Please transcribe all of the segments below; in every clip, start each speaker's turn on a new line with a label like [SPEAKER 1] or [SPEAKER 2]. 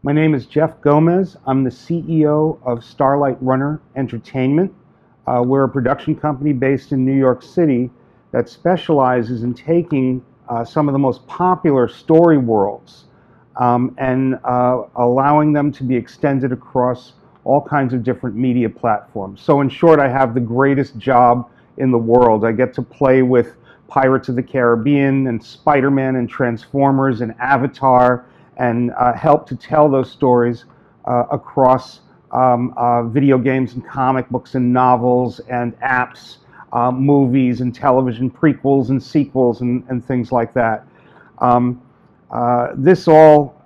[SPEAKER 1] My name is Jeff Gomez. I'm the CEO of Starlight Runner Entertainment. We're a production company based in New York City that specializes in taking some of the most popular story worlds and allowing them to be extended across all kinds of different media platforms. So in short, I have the greatest job in the world. I get to play with Pirates of the Caribbean and Spider-Man and Transformers and Avatar and help to tell those stories across video games and comic books and novels and apps, movies and television prequels and sequels and things like that. This all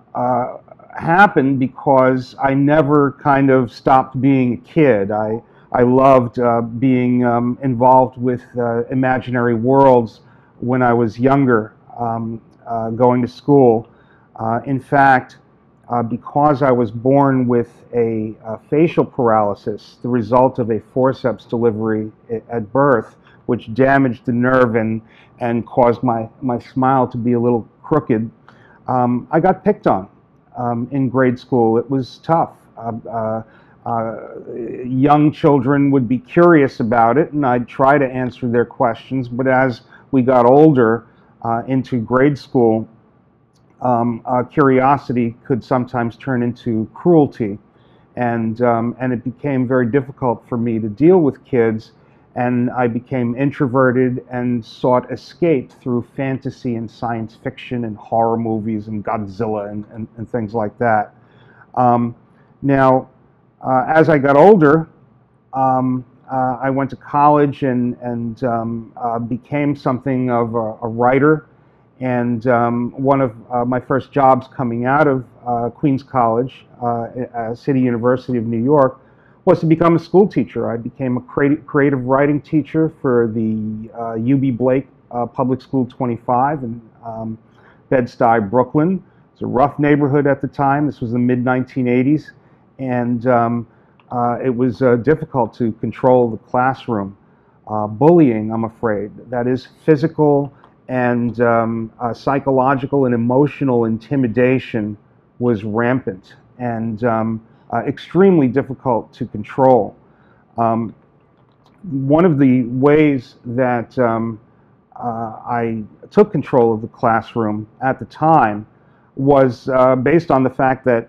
[SPEAKER 1] happened because I never kind of stopped being a kid. I loved being involved with imaginary worlds when I was younger, going to school. In fact, because I was born with a facial paralysis, the result of a forceps delivery at birth, which damaged the nerve and caused my smile to be a little crooked, I got picked on in grade school. It was tough. Young children would be curious about it, and I'd try to answer their questions, but as we got older into grade school, curiosity could sometimes turn into cruelty, and it became very difficult for me to deal with kids, and I became introverted and sought escape through fantasy and science fiction and horror movies and Godzilla and things like that. Now, as I got older, I went to college and became something of a writer. And one of my first jobs coming out of Queens College, City University of New York, was to become a school teacher. I became a creative writing teacher for the UB Blake Public School 25 in Bed-Stuy, Brooklyn. It's a rough neighborhood at the time. This was the mid-1980s. And it was difficult to control the classroom. Bullying, I'm afraid, that is physical and psychological and emotional intimidation was rampant and extremely difficult to control. One of the ways that I took control of the classroom at the time was based on the fact that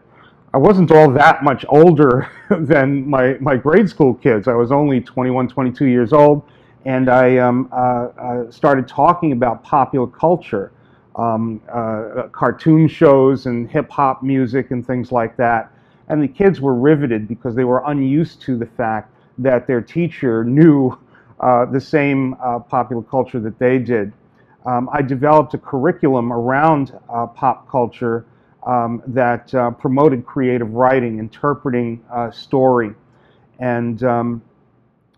[SPEAKER 1] I wasn't all that much older than my grade school kids. I was only 21, 22 years old. And I started talking about popular culture, cartoon shows and hip-hop music and things like that. And the kids were riveted because they were unused to the fact that their teacher knew the same popular culture that they did. I developed a curriculum around pop culture that promoted creative writing, interpreting story, and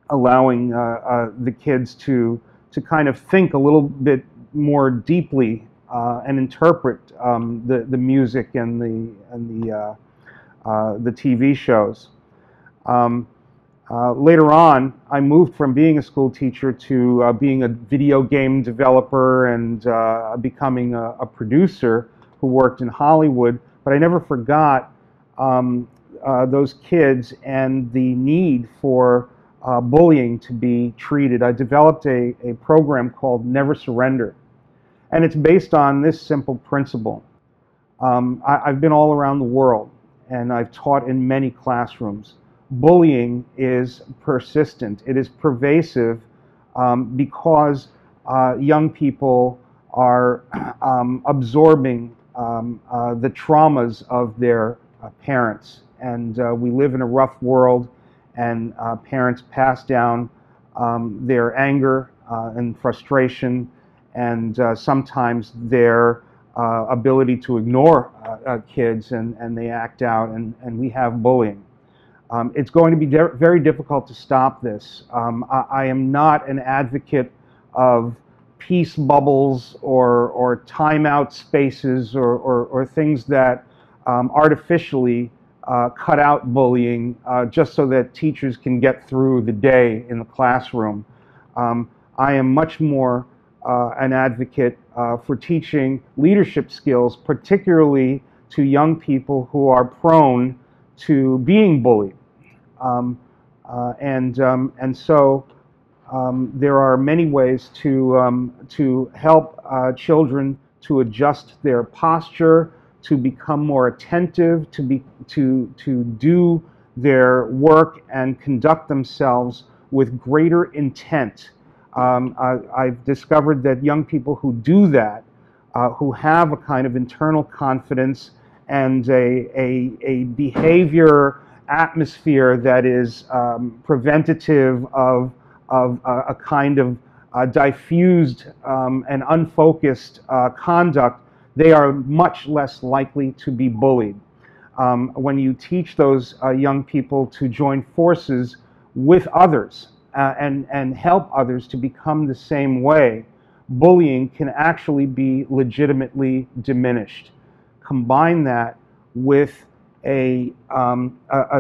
[SPEAKER 1] allowing the kids to kind of think a little bit more deeply and interpret the music and the TV shows. Later on, I moved from being a school teacher to being a video game developer and becoming a producer who worked in Hollywood. But I never forgot those kids and the need for bullying to be treated. I developed a program called Never Surrender, and it's based on this simple principle. I've been all around the world, and I've taught in many classrooms. Bullying is persistent. It is pervasive because young people are absorbing the traumas of their parents, and we live in a rough world. And parents pass down their anger and frustration and sometimes their ability to ignore kids, and they act out, and we have bullying. It's going to be very difficult to stop this. I am not an advocate of peace bubbles or timeout spaces or things that artificially cut out bullying just so that teachers can get through the day in the classroom. I am much more an advocate for teaching leadership skills, particularly to young people who are prone to being bullied. And so there are many ways to help children to adjust their posture, to become more attentive, to do their work and conduct themselves with greater intent. I've discovered that young people who do that, who have a kind of internal confidence and a behavior atmosphere that is preventative of a kind of diffused and unfocused conduct, they are much less likely to be bullied. When you teach those young people to join forces with others and help others to become the same way, bullying can actually be legitimately diminished. Combine that with a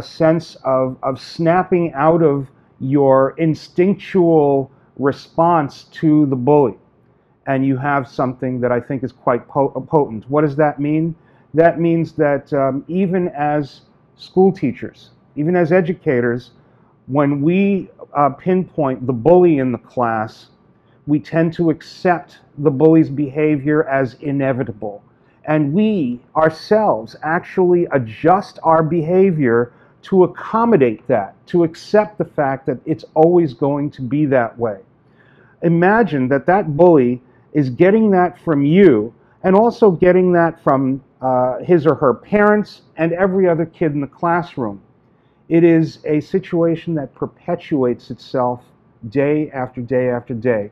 [SPEAKER 1] sense of snapping out of your instinctual response to the bully, and you have something that I think is quite potent. What does that mean? That means that even as school teachers, even as educators, when we pinpoint the bully in the class, we tend to accept the bully's behavior as inevitable. And we ourselves actually adjust our behavior to accommodate that, to accept the fact that it's always going to be that way. Imagine that that bully is getting that from you and also getting that from his or her parents and every other kid in the classroom. It is a situation that perpetuates itself day after day after day.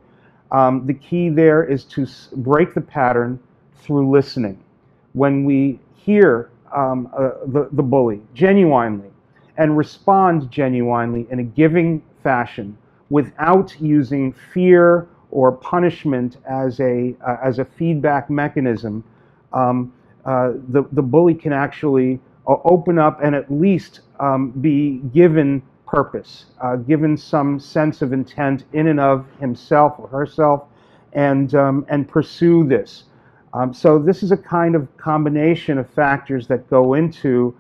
[SPEAKER 1] The key there is to break the pattern through listening. When we hear the bully genuinely and respond genuinely in a giving fashion without using fear or punishment as a feedback mechanism, the bully can actually open up and at least be given purpose, given some sense of intent in and of himself or herself, and pursue this. So this is a kind of combination of factors that go into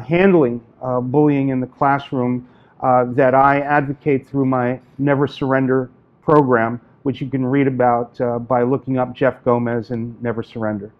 [SPEAKER 1] handling bullying in the classroom that I advocate through my Never Surrender program, which you can read about by looking up Jeff Gomez and Never Surrender.